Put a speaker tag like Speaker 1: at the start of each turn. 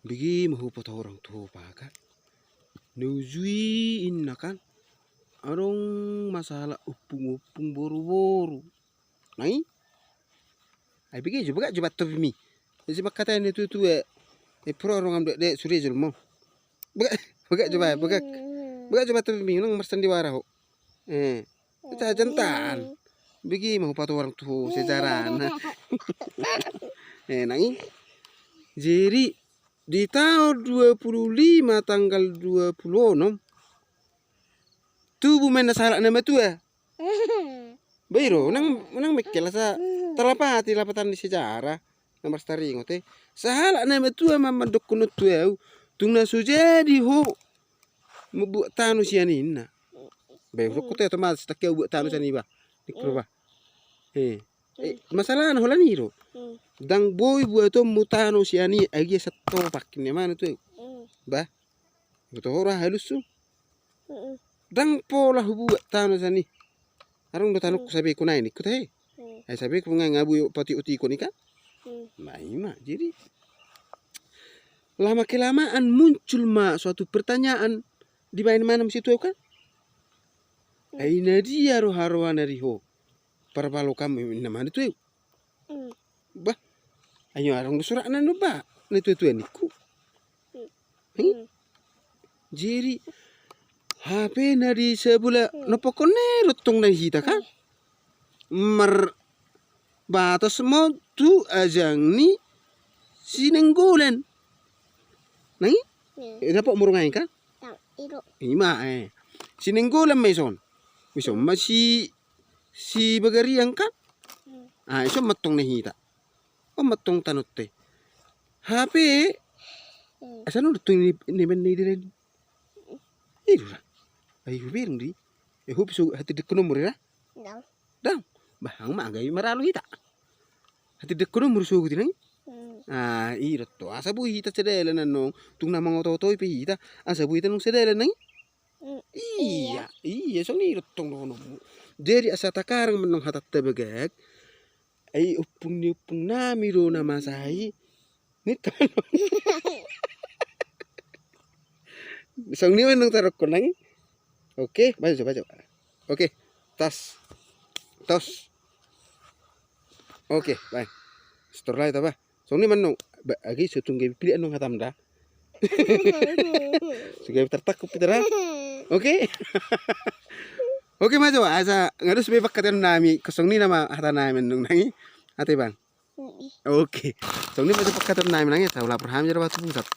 Speaker 1: Bigi mahupot orang tuh pakat. Nujui inna kan. Arong masalah upung-upung boru-boru. Nai? Ay bigi juga coba tapi mi. Jadi kata ini tuh pro orang ambil dek suri julmo. Buka coba tapi mi nang marsandiwara ho. Kita jantan. Bigi mahupot orang tuh sejaran. Nai? Jadi di tahun 25 tanggal 26 tubuh main salah nama tua. Bairo nang mekel sa terlapati lapatan di sejarah nomor stari ngote. Salah nama tua mama dokunut tua tungna sujadi ho membuat tanu sianina. Bairo kote otomatis tak buat tanu sianiba. Dikroba. Masalah holan hiro. Dang boy buat to mutano siani agi satu pakin mana tuh. Bah. Betul orang halus tuh. Dang pola buat tano sani. Arung do tanu sabi ko na ini ko te. Ay sabi ko nga ngabu pati uti ko ni ka. Nah, jadi lama kelamaan muncul suatu pertanyaan di mana situ kan? Aina dia roharoana riho. Parpalo kami namanya itu. Bah, ayo arung surat nanu ba? Itu niku. Jadi HP na di sebelah nopokone rotong na hita kan? Batas mo tu ajang ni sinenggolan. Nai? Dapat murungai kan? Ima sinenggolan maison. Maison masih si bagariang kan? Iso matong na hita. Matong tanot te. HP asan rotong ni ben ni diren. Ira. Ayo bireng di. Hup so hati dek nomor ya? Dang. Bahang magay maralo hita. Hati dek nomor so gutin nang. Ira to. Asa bu hita sedelan nang tung na mga totoy pe hita. Asa bu hita nung sedelan nang. Iya so ni tong no. Jadi asa takarang menang hatat tabagak. Ay upung nami ro na masahi. Nito. Sang ni menang tarok ko nang. Oke, baca. Oke, tos. Oke, bye. Setelah itu apa? Sang ni menang. Agi setunggu pilih anong hatam dah. Sudah tertakut pitera. Oke. Oke maju. Asa ngarus bebak katan nami. Kesong ni nama hata nami menang nangi. Ate bang. Oke. Sang ni maju pakatan nami nangi. Tahu lapor hamil waktu pusat.